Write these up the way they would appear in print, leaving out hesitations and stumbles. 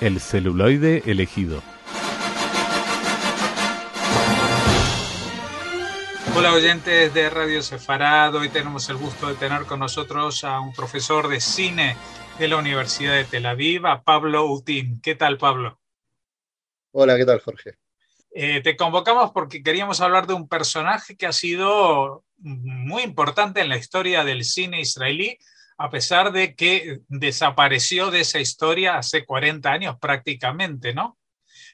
El celuloide elegido. Hola oyentes de Radio Sefarad, hoy tenemos el gusto de tener con nosotros a un profesor de cine de la Universidad de Tel Aviv, a Pablo Utim. ¿Qué tal, Pablo? Hola, ¿qué tal, Jorge? Te convocamos porque queríamos hablar de un personaje que ha sido muy importante en la historia del cine israelí, a pesar de que desapareció de esa historia hace 40 años prácticamente, ¿no?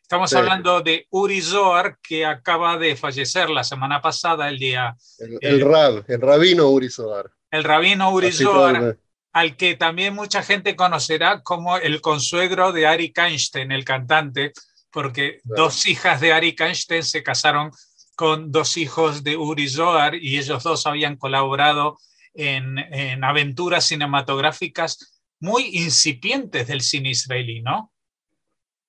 Estamos Sí, hablando de Uri Zohar, que acaba de fallecer la semana pasada, el eh, Rab, el rabino Uri Zohar. el rabino Uri Así todo Zohar, al que también mucha gente conocerá como el consuegro de Arik Einstein, el cantante, porque claro. dos hijas de Arik Einstein se casaron con dos hijos de Uri Zohar y ellos dos habían colaborado en aventuras cinematográficas muy incipientes del cine israelí, ¿no?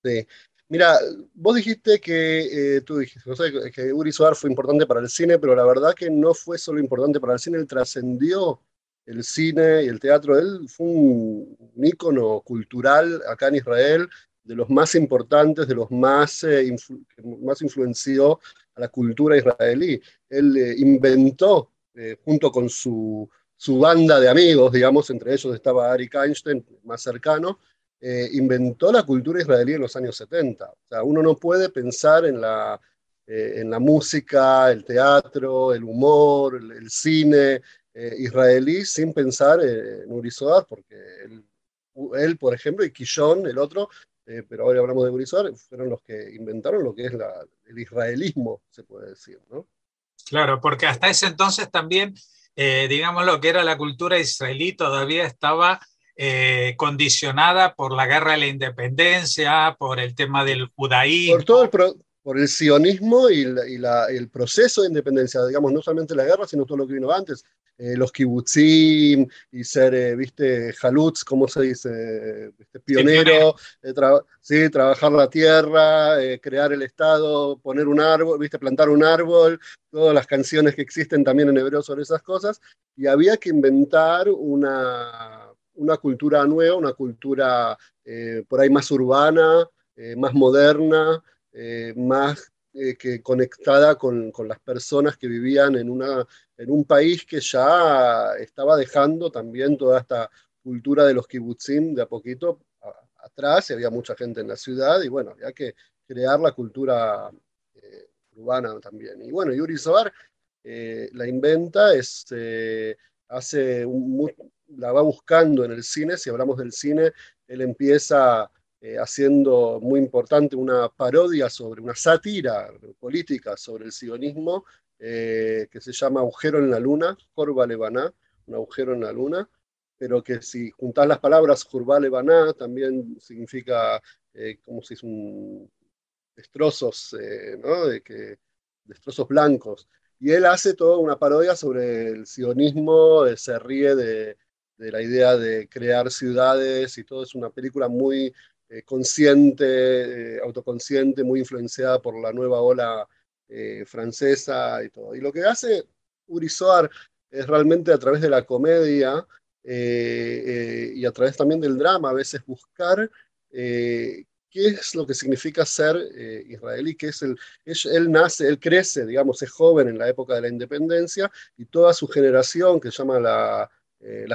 Sí. Mira, vos dijiste que, tú dijiste, José, que Uri Zohar fue importante para el cine, pero la verdad que no fue solo importante para el cine, él trascendió el cine y el teatro. Él fue un ícono cultural acá en Israel, de los más importantes, de los más, que más influenció a la cultura israelí. Él inventó, junto con su banda de amigos, digamos, entre ellos estaba Arik Einstein, más cercano, inventó la cultura israelí en los años 70. O sea, uno no puede pensar en la música, el teatro, el humor, el cine israelí sin pensar en Uri Zohar, porque él, por ejemplo, y Quillón, el otro, pero ahora hablamos de Uri Zohar, fueron los que inventaron lo que es el israelismo, se puede decir, ¿no? Claro, porque hasta ese entonces también, digamos, lo que era la cultura israelí todavía estaba condicionada por la guerra de la independencia, por el tema del Por todo judaísmo. por el sionismo el proceso de independencia, digamos, no solamente la guerra, sino todo lo que vino antes, los kibutzim y ser, viste, halutz, ¿cómo se dice? Sí, pionero. Pionero, sí, trabajar la tierra, crear el Estado, poner un árbol, viste, plantar un árbol, todas las canciones que existen también en hebreo sobre esas cosas, y había que inventar una cultura nueva, una cultura por ahí más urbana, más moderna, más que conectada con las personas que vivían en un país que ya estaba dejando también toda esta cultura de los kibutzim de a poquito atrás, y había mucha gente en la ciudad, y bueno, había que crear la cultura urbana también. Y bueno, Yuri Sobar la inventa, hace la va buscando en el cine. Si hablamos del cine, él empieza haciendo muy importante una parodia sobre una sátira política sobre el sionismo, que se llama Agujero en la Luna, Jorba Lebaná, un agujero en la luna, pero que si juntás las palabras Jorba Lebaná también significa como si es un destrozos, ¿no? Destrozos blancos. Y él hace toda una parodia sobre el sionismo, se ríe de la idea de crear ciudades y todo. Es una película muy consciente, autoconsciente, muy influenciada por la nueva ola francesa y todo. Y lo que hace Uri Soar es realmente a través de la comedia y a través también del drama, a veces buscar qué es lo que significa ser israelí, él nace, él crece, digamos, es joven en la época de la independencia, y toda su generación, que se llama la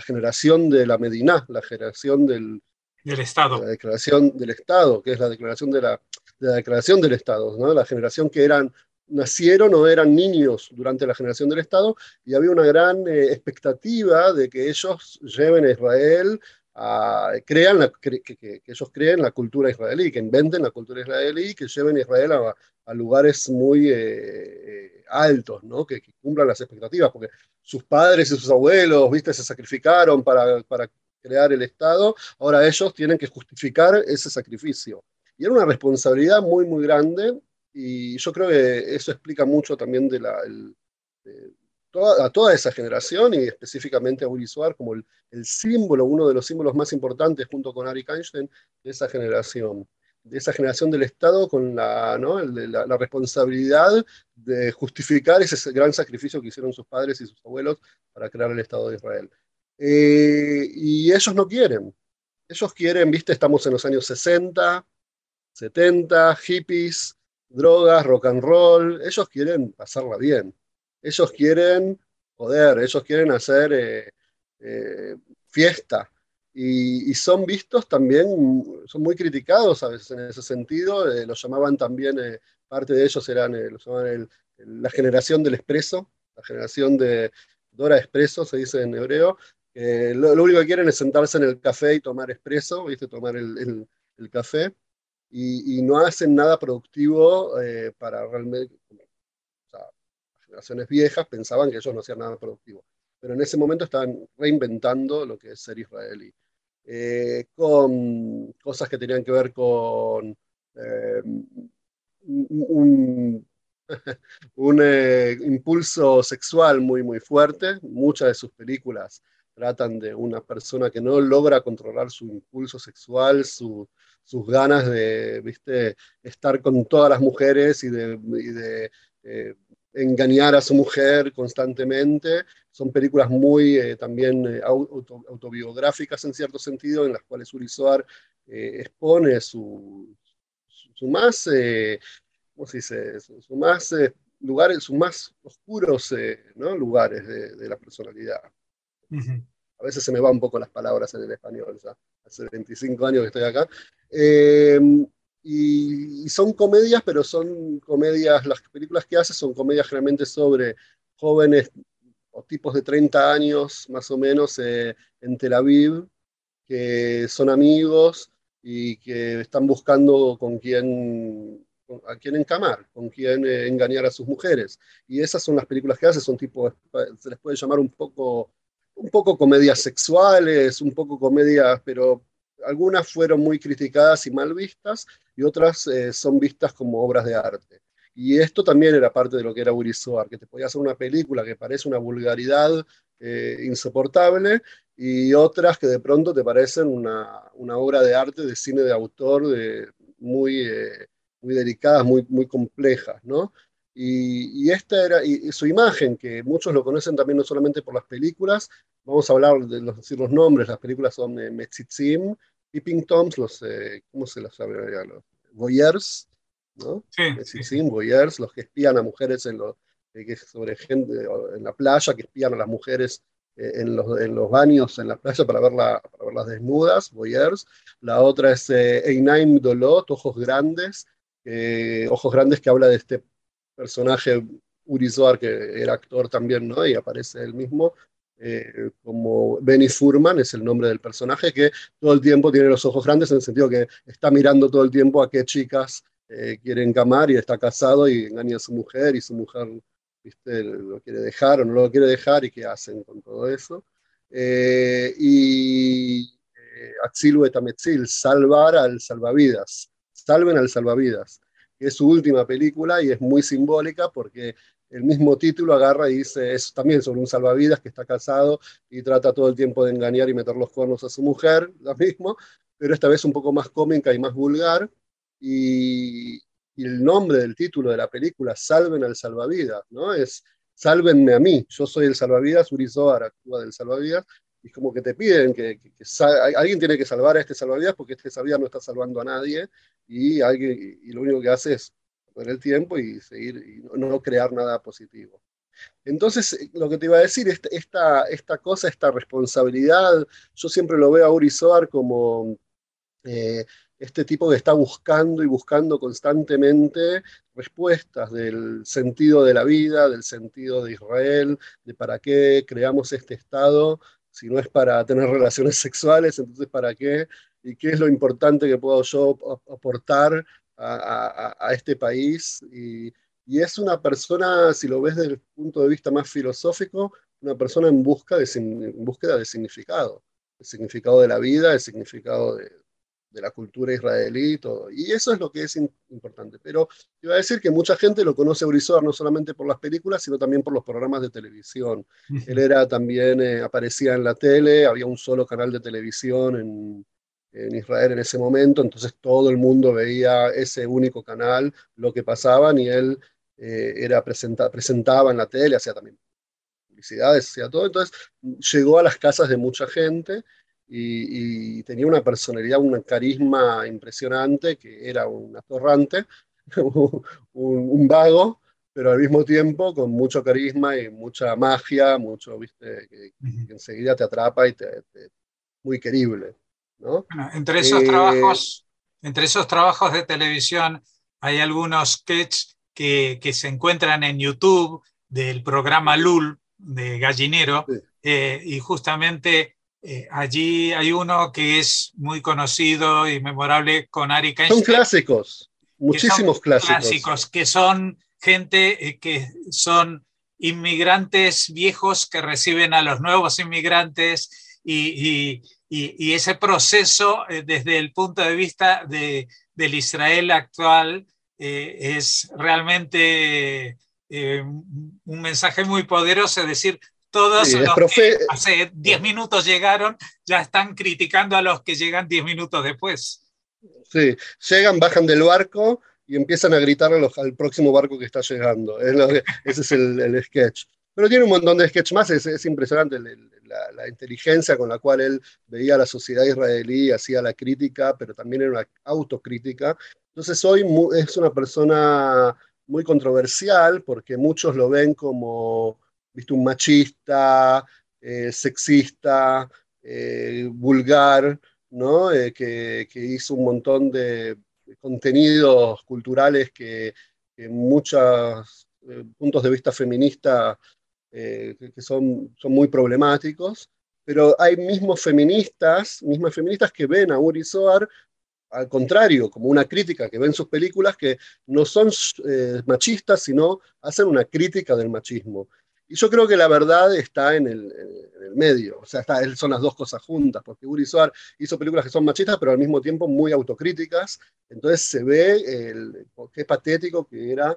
generación de la Mediná, la generación Del de la Estado. declaración del Estado, que es la declaración de la declaración del Estado, ¿no? La generación que nacieron o eran niños durante la generación del Estado, y había una gran expectativa de que ellos lleven a Israel, que ellos creen la cultura israelí, que inventen la cultura israelí, que lleven a Israel a lugares muy altos, ¿no? Que cumplan las expectativas, porque sus padres y sus abuelos, viste, se sacrificaron para crear el Estado. Ahora ellos tienen que justificar ese sacrificio. Y era una responsabilidad muy, muy grande, y yo creo que eso explica mucho también de a toda esa generación, y específicamente a Willy Soar como el símbolo, uno de los símbolos más importantes junto con Arik Einstein de esa generación del Estado, con ¿no? La responsabilidad de justificar ese gran sacrificio que hicieron sus padres y sus abuelos para crear el Estado de Israel. Y ellos no quieren. Ellos quieren, viste, estamos en los años 60, 70, hippies, drogas, rock and roll. Ellos quieren pasarla bien. Ellos quieren joder, ellos quieren hacer eh, fiesta. Y son vistos también, son muy criticados a veces en ese sentido. Los llamaban también, parte de ellos eran, los llamaban la generación del espresso, la generación de Dora Espresso, se dice en hebreo. Lo único que quieren es sentarse en el café y tomar espresso, ¿viste? Tomar el café y no hacen nada productivo para realmente, o sea, las generaciones viejas pensaban que ellos no hacían nada productivo, pero en ese momento estaban reinventando lo que es ser israelí, con cosas que tenían que ver con un, un impulso sexual muy, muy fuerte. Muchas de sus películas tratan de una persona que no logra controlar su impulso sexual, sus ganas de, ¿viste?, estar con todas las mujeres y de engañar a su mujer constantemente. Son películas muy también autobiográficas en cierto sentido, en las cuales Uri Zohar expone su más, ¿cómo se dice? Su más lugares, sus más oscuros, ¿no?, lugares de la personalidad. Ujú. A veces se me van un poco las palabras en el español, ya hace 25 años que estoy acá. Eh, y son comedias, pero son comedias, las películas que hace son comedias generalmente sobre jóvenes o tipos de 30 años más o menos en Tel Aviv, que son amigos y que están buscando a quién encamar, con quién engañar a sus mujeres. Y esas son las películas que hace, son tipo, se les puede llamar un poco comedias sexuales, un poco comedias, pero algunas fueron muy criticadas y mal vistas, y otras son vistas como obras de arte. Y esto también era parte de lo que era Uri Zohar, que te podía hacer una película que parece una vulgaridad insoportable, y otras que de pronto te parecen una obra de arte, de cine de autor, muy, muy delicadas, muy, muy complejas, ¿no? Y esta era y su imagen, que muchos lo conocen también no solamente por las películas. Vamos a hablar de decir los nombres. Las películas son Metzitzim, Peeping Toms, ¿cómo se las llama? Los voyeurs, ¿no? Sí, sí, sí. Metzitzim, voyeurs, los que espían a mujeres sobre gente en la playa, que espían a las mujeres en los baños en la playa para verlas desnudas, voyeurs. La otra es Einaim Dolot, ojos grandes, que habla de este personaje Uri Zohar, que era actor también, ¿no? Y aparece él mismo, como Benny Furman, es el nombre del personaje, que todo el tiempo tiene los ojos grandes, en el sentido que está mirando todo el tiempo a qué chicas quiere encamar, y está casado y engaña a su mujer, y su mujer, ¿viste?, lo quiere dejar o no lo quiere dejar, y qué hacen con todo eso. Atzilu et Ametzil, salvar al salvavidas, salven al salvavidas, que es su última película y es muy simbólica porque el mismo título agarra y dice, es también sobre un salvavidas que está casado y trata todo el tiempo de engañar y meter los cuernos a su mujer, lo mismo, pero esta vez un poco más cómica y más vulgar. Y, y el nombre del título de la película, Salven al salvavidas, ¿no? Es Sálvenme a mí, yo soy el salvavidas. Uri Zohar actúa del salvavidas, y es como que te piden alguien tiene que salvar a este salvavidas, porque este salvavidas no está salvando a nadie, y lo único que hace es perder el tiempo y seguir y no crear nada positivo. Entonces, lo que te iba a decir, esta cosa, esta responsabilidad, yo siempre lo veo a Uri Zohar como eh, este tipo que está buscando y buscando constantemente respuestas del sentido de la vida, del sentido de Israel, de para qué creamos este Estado, si no es para tener relaciones sexuales, entonces para qué, y qué es lo importante que puedo yo aportar a este país. Y es una persona, si lo ves desde el punto de vista más filosófico, una persona en búsqueda de significado, el significado de la vida, el significado de la cultura israelí y todo. Y eso es lo que es importante. Pero iba a decir que mucha gente lo conoce a Uri Zohar no solamente por las películas, sino también por los programas de televisión. Él Ujú. era también, aparecía en la tele, había un solo canal de televisión en Israel en ese momento, entonces todo el mundo veía ese único canal, lo que pasaban, y él presentaba en la tele, hacía también publicidades, hacía todo. Entonces llegó a las casas de mucha gente, y tenía una personalidad, un carisma impresionante, que era un atorrante, un vago, pero al mismo tiempo con mucho carisma y mucha magia, mucho, viste, que enseguida te atrapa y muy querible, ¿no? Bueno, Eh, entre esos trabajos de televisión hay algunos sketches que se encuentran en YouTube del programa LUL de Gallinero, y justamente allí hay uno que es muy conocido y memorable con Ari son Einstein, clásicos, que son muchísimos clásicos. clásicos, que son gente que son inmigrantes viejos que reciben a los nuevos inmigrantes y ese proceso desde el punto de vista del Israel actual es realmente un mensaje muy poderoso, es decir, todos Sí, los que hace 10 minutos llegaron ya están criticando a los que llegan 10 minutos después. sí, llegan, bajan del barco y empiezan a gritar al próximo barco que está llegando. Ese es el sketch. Pero tiene un montón de sketch más, es impresionante la inteligencia con la cual él veía a la sociedad israelí, hacía la crítica, pero también era una autocrítica. Entonces hoy es una persona muy controversial porque muchos lo ven como, viste, un machista, sexista, vulgar, ¿no? Que hizo un montón de contenidos culturales que muchos puntos de vista feministas que son muy problemáticos, pero hay mismas feministas que ven a Uri Zohar al contrario, como una crítica, que ven sus películas que no son machistas, sino hacen una crítica del machismo. Y yo creo que la verdad está en el medio, o sea, son las dos cosas juntas, porque Uri Soar hizo películas que son machistas, pero al mismo tiempo muy autocríticas, entonces se ve qué patético que eran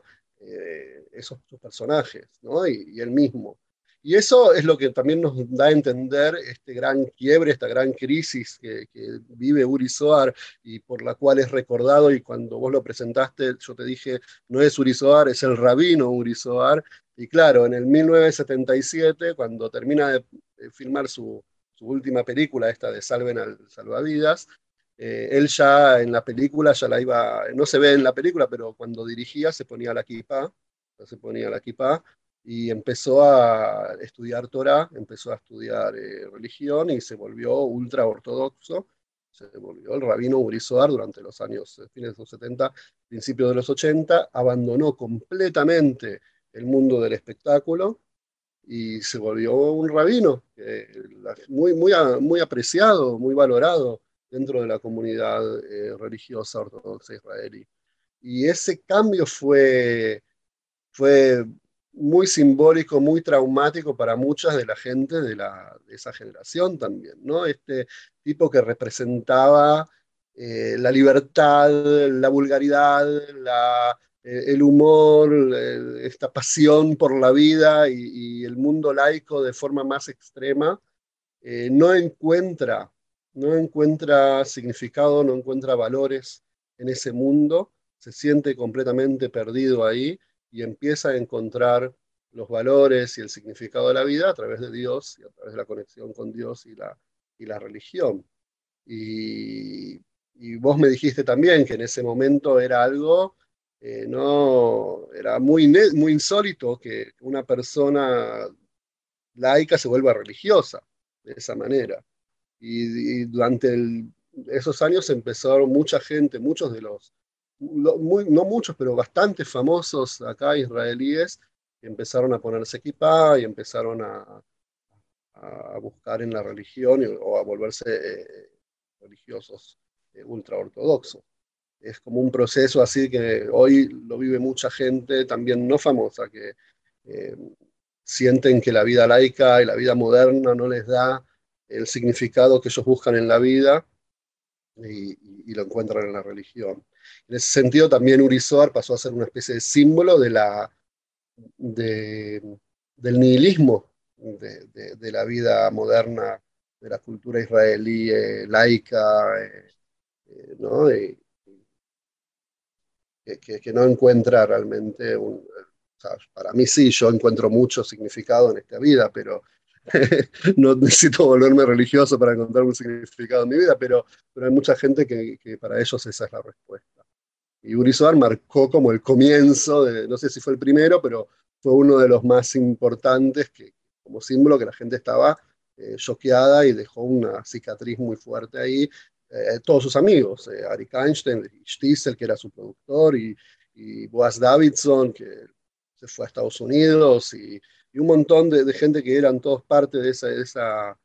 esos personajes, ¿no? Y él mismo. Y eso es lo que también nos da a entender este gran quiebre, esta gran crisis que vive Uri Zohar y por la cual es recordado, y cuando vos lo presentaste, yo te dije, no es Uri Zohar, es el rabino Uri Zohar, y claro, en el 1977, cuando termina de filmar su última película, esta de Salven al Salvavidas, él ya en la película, ya la iba, no se ve en la película, pero cuando dirigía se ponía la kipá, y empezó a estudiar Torah, empezó a estudiar religión y se volvió ultra ortodoxo, se volvió el rabino Uri Zohar durante los años fines de los 70, principios de los 80, abandonó completamente el mundo del espectáculo y se volvió un rabino muy apreciado, muy valorado dentro de la comunidad religiosa ortodoxa israelí. Y ese cambio fue muy simbólico, muy traumático para muchas de la gente de esa generación también, ¿no? Este tipo que representaba la libertad, la vulgaridad, el humor, esta pasión por la vida y el mundo laico de forma más extrema, no no encuentra significado, no encuentra valores en ese mundo, se siente completamente perdido ahí y empieza a encontrar los valores y el significado de la vida a través de Dios y a través de la conexión con Dios y la religión. Y, y vos me dijiste también que en ese momento era algo, no, era muy insólito que una persona laica se vuelva religiosa de esa manera. Y durante esos años empezaron mucha gente, muchos de no muchos, pero bastante famosos acá israelíes, que empezaron a ponerse kipá y empezaron a buscar en la religión o a volverse religiosos ultraortodoxos. Es como un proceso así que hoy lo vive mucha gente, también no famosa, que eh, sienten que la vida laica y la vida moderna no les da el significado que ellos buscan en la vida y lo encuentran en la religión. En ese sentido, también Uri Zohar pasó a ser una especie de símbolo de, del nihilismo de la vida moderna, de la cultura israelí laica, ¿no? Que no encuentra realmente o sea, para mí sí, yo encuentro mucho significado en esta vida, pero no necesito volverme religioso para encontrar un significado en mi vida, pero hay mucha gente que para ellos esa es la respuesta. Y Uri Zohar marcó como el comienzo, no sé si fue el primero, pero fue uno de los más importantes que, como símbolo, que la gente estaba choqueada y dejó una cicatriz muy fuerte ahí. Todos sus amigos, Arik Einstein, Stiesel, que era su productor, y Boaz Davidson, que se fue a Estados Unidos, y un montón de gente que eran todos parte de esa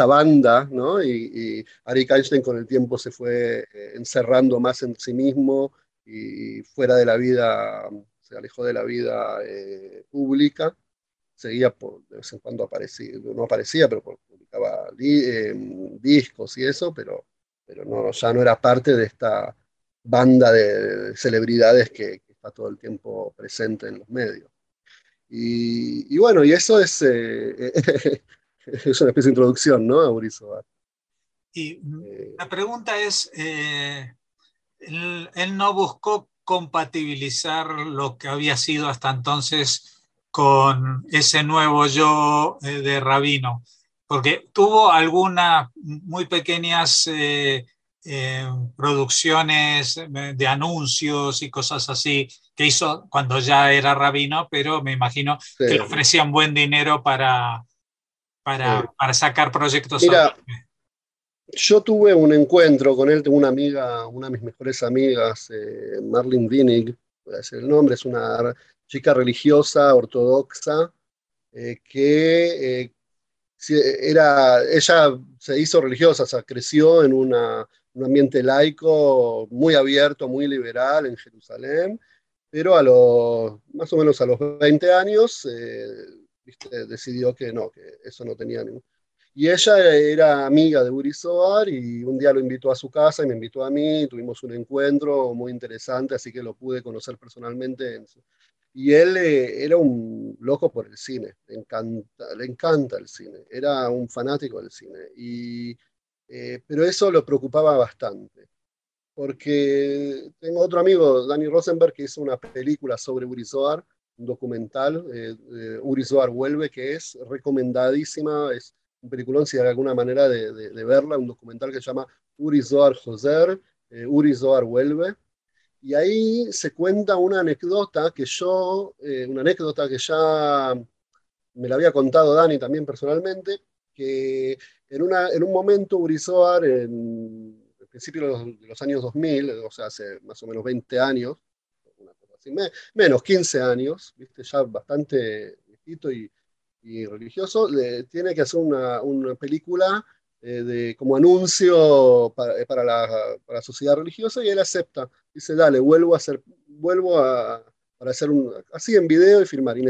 banda, ¿no? Y Arik Einstein con el tiempo se fue encerrando más en sí mismo y fuera de la vida, se alejó de la vida pública, seguía de vez en cuando aparecía, no aparecía, pero publicaba discos y eso, pero no, ya no era parte de esta banda de celebridades que está todo el tiempo presente en los medios. Y bueno, y eso es, es una especie de introducción, ¿no? A Uri Zohar. Y la pregunta es, él no buscó compatibilizar lo que había sido hasta entonces con ese nuevo yo de rabino, porque tuvo algunas muy pequeñas producciones de anuncios y cosas así que hizo cuando ya era rabino, pero me imagino Sí, que le ofrecían buen dinero sí. para sacar proyectos Mira, adelante. yo tuve un encuentro con él, tengo una amiga, una de mis mejores amigas, Marlene Wienig, voy a decir el nombre, es una chica religiosa, ortodoxa, que ella se hizo religiosa, o sea, creció en un ambiente laico muy abierto, muy liberal en Jerusalén, pero más o menos a los 20 años, ¿viste? Decidió que no, que eso no tenía ningún... Y ella era amiga de Uri Zohar y un día lo invitó a su casa y me invitó a mí, tuvimos un encuentro muy interesante, así que lo pude conocer personalmente. Y él era un loco por el cine, le encanta el cine, era un fanático del cine. Pero eso lo preocupaba bastante, porque tengo otro amigo, Danny Rosenberg, que hizo una película sobre Uri Zohar, un documental, Uri Zohar Vuelve, que es recomendadísima, es un peliculón si hay alguna manera de verla, un documental que se llama Uri Zohar Joser, Uri Zohar Vuelve, y ahí se cuenta una anécdota que ya me la había contado Dani también personalmente, que en un momento Uri Zohar, en el principio de los años 2000, o sea, hace más o menos 20 años, una cosa así, menos 15 años, ¿viste? Ya bastante viejito y religioso, tiene que hacer una película como anuncio para la sociedad religiosa y él acepta. Dice, dale, para hacer así en video y filmar. Y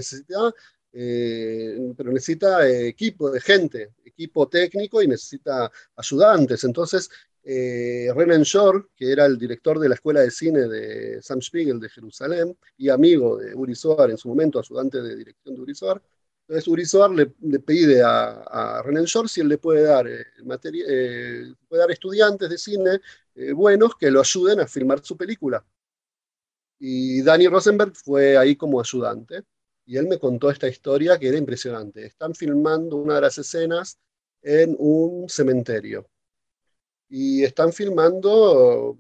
pero necesita equipo de gente, equipo técnico y necesita ayudantes. Entonces, Renan Shore, que era el director de la escuela de cine de Sam Spiegel de Jerusalén y amigo de Uri Zohar en su momento, ayudante de dirección de Uri Zohar, entonces Uri Zohar le pide a Renan Shore si él le puede dar, puede dar estudiantes de cine buenos que lo ayuden a filmar su película. Y Danny Rosenberg fue ahí como ayudante. Y él me contó esta historia que era impresionante. Están filmando una de las escenas en un cementerio. Y están filmando,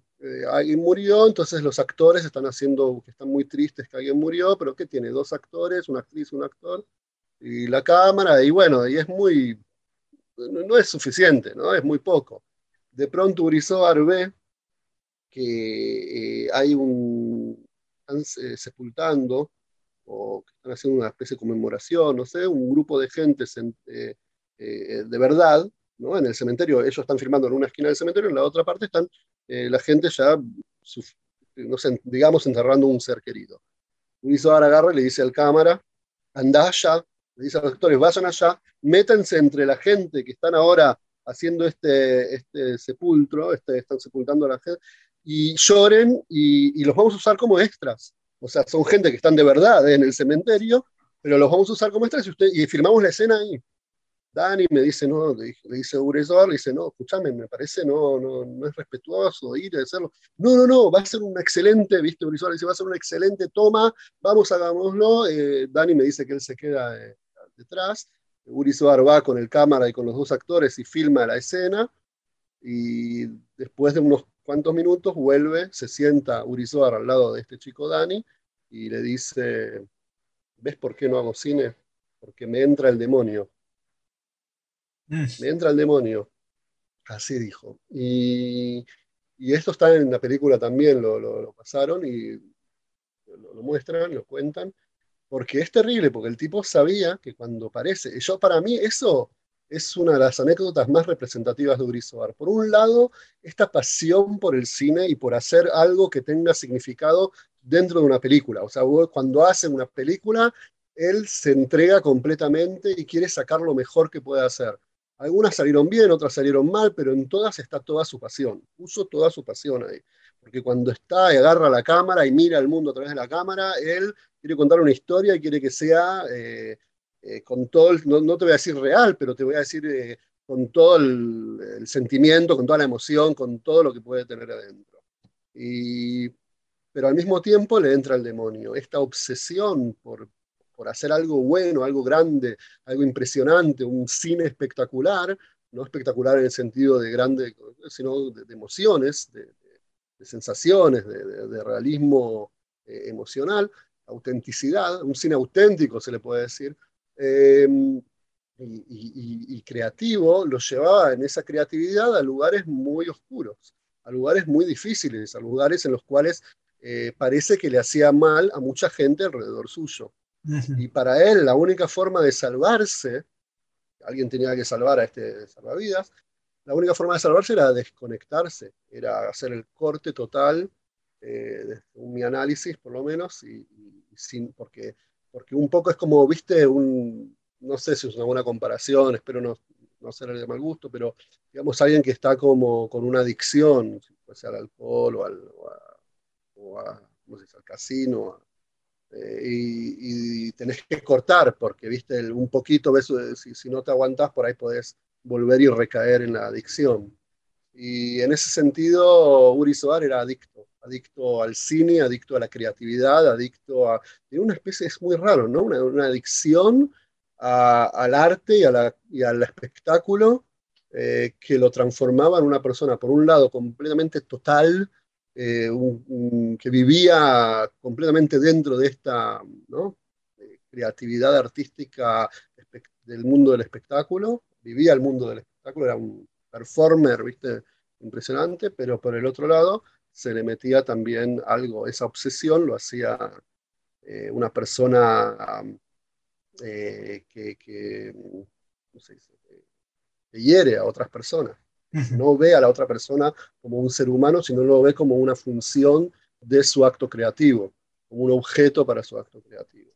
alguien murió, entonces los actores están haciendo, que están muy tristes que alguien murió, pero que tiene dos actores, una actriz, un actor, y la cámara, y bueno, y no es suficiente, ¿no? Es muy poco. De pronto Uri Zohar ve que están sepultando o que están haciendo una especie de conmemoración, no sé, un grupo de gente de verdad, ¿no? En el cementerio, ellos están filmando en una esquina del cementerio, en la otra parte están la gente ya, no sé, digamos, enterrando un ser querido. Uri Zohar agarra y le dice al cámara, andá allá, le dice a los actores, vayan allá, métanse entre la gente que están ahora haciendo este sepulcro, están sepultando a la gente, y lloren y los vamos a usar como extras. O sea, son gente que están de verdad en el cementerio, pero los vamos a usar como extras y filmamos la escena ahí. Dani me dice, no, le dice Uri Zohar, le dice, no, escúchame, me parece, no es respetuoso ir a hacerlo. No, va a ser un excelente, viste, Uri Zohar dice, va a ser una excelente toma, vamos, hagámoslo. Dani me dice que él se queda detrás. Uri Soar va con el cámara y con los dos actores y filma la escena, y después de unos cuantos minutos vuelve, se sienta Uri Soar al lado de este chico Dani y le dice, ¿ves por qué no hago cine? Porque me entra el demonio. Me entra el demonio. Así dijo. Y esto está en la película también, lo pasaron y lo muestran, lo cuentan, porque es terrible, porque el tipo sabía que cuando aparece, yo para mí eso es una de las anécdotas más representativas de Uri Soar. Por un lado, esta pasión por el cine y por hacer algo que tenga significado dentro de una película. O sea, cuando hace una película, él se entrega completamente y quiere sacar lo mejor que puede hacer. Algunas salieron bien, otras salieron mal, pero en todas está toda su pasión. Puso toda su pasión ahí. Porque cuando está y agarra la cámara y mira el mundo a través de la cámara, él quiere contar una historia y quiere que sea con todo, no te voy a decir real, pero te voy a decir con todo el sentimiento, con toda la emoción, con todo lo que puede tener adentro. Y, pero al mismo tiempo le entra el demonio, esta obsesión por hacer algo bueno, algo grande, algo impresionante, un cine espectacular, no espectacular en el sentido de grande, sino de emociones, de sensaciones, de realismo emocional, autenticidad, un cine auténtico se le puede decir, y creativo, lo llevaba en esa creatividad a lugares muy oscuros, a lugares muy difíciles, a lugares en los cuales parece que le hacía mal a mucha gente alrededor suyo. Y para él la única forma de salvarse, alguien tenía que salvar a este salvavidas, la única forma de salvarse era desconectarse, era hacer el corte total, desde mi análisis por lo menos, porque un poco es como, viste, no sé si es una buena comparación, espero no ser de mal gusto, pero digamos alguien que está como con una adicción, puede ser al alcohol ¿cómo se dice?, al casino, y tenés que cortar, porque viste, un poquito, ves, si no te aguantás, por ahí podés volver y recaer en la adicción. Y en ese sentido, Uri Soar era adicto al cine, adicto a la creatividad, adicto a... Tiene una especie, es muy raro, ¿no? Una adicción al arte y al espectáculo, que lo transformaba en una persona, por un lado, completamente total, que vivía completamente dentro de esta, ¿no?, creatividad artística del mundo del espectáculo, vivía el mundo del espectáculo, era un performer, ¿viste?, impresionante, pero por el otro lado se le metía también algo, esa obsesión lo hacía una persona ¿cómo se dice?, que hiere a otras personas. No ve a la otra persona como un ser humano, sino lo ve como una función de su acto creativo, como un objeto para su acto creativo.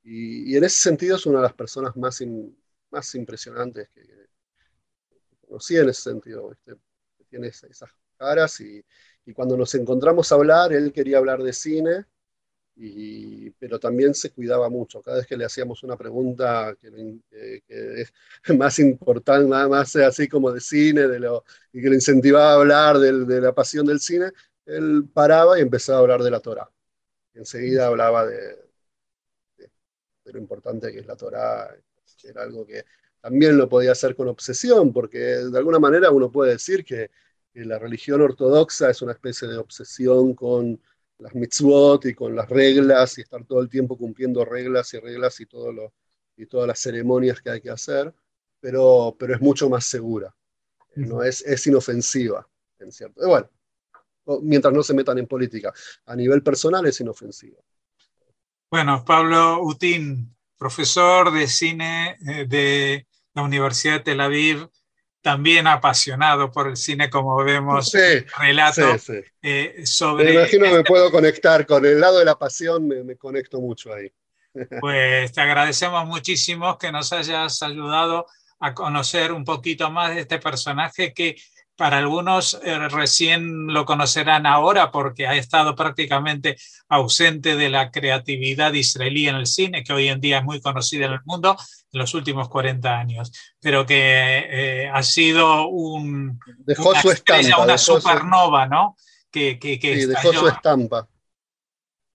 Y en ese sentido es una de las personas más impresionantes que conocí en ese sentido, ¿viste? Tiene esas caras y cuando nos encontramos a hablar, él quería hablar de cine, pero también se cuidaba mucho. Cada vez que le hacíamos una pregunta que es más importante, más así como de cine, y que le incentivaba a hablar de la pasión del cine, él paraba y empezaba a hablar de la Torá. Y enseguida hablaba de lo importante que es la Torá. Era algo que también lo podía hacer con obsesión, porque de alguna manera uno puede decir que la religión ortodoxa es una especie de obsesión con las mitzvot y con las reglas, y estar todo el tiempo cumpliendo reglas y reglas y todas las ceremonias que hay que hacer, pero es mucho más segura, ¿no? Es inofensiva, en cierto. Bueno, mientras no se metan en política. A nivel personal es inofensiva. Bueno, Pablo Utín, profesor de cine de la Universidad de Tel Aviv, también apasionado por el cine, como vemos, sí, relato sí, sí. sobre... Me imagino que me puedo conectar con el lado de la pasión, me conecto mucho ahí. Pues te agradecemos muchísimo que nos hayas ayudado a conocer un poquito más de este personaje que para algunos recién lo conocerán ahora porque ha estado prácticamente ausente de la creatividad israelí en el cine, que hoy en día es muy conocida en el mundo en los últimos 40 años, pero que ha sido una su estrella, estampa, una supernova, ¿no? Que sí, dejó su estampa.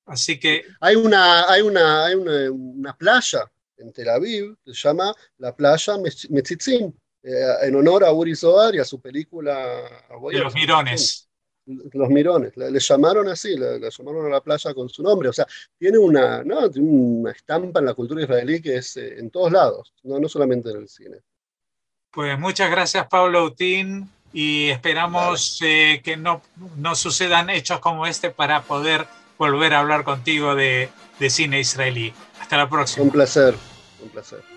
Así que... Hay una playa en Tel Aviv, se llama la playa Metzitzim, en honor a Uri Zohar y a su película de los Mirones. Los Mirones, le llamaron así, le llamaron a la playa con su nombre. O sea, tiene una, ¿no? Tiene una estampa en la cultura israelí que es en todos lados, no solamente en el cine. Pues muchas gracias, Pablo Utín, y esperamos que no sucedan hechos como este para poder volver a hablar contigo de cine israelí. Hasta la próxima. Un placer, un placer.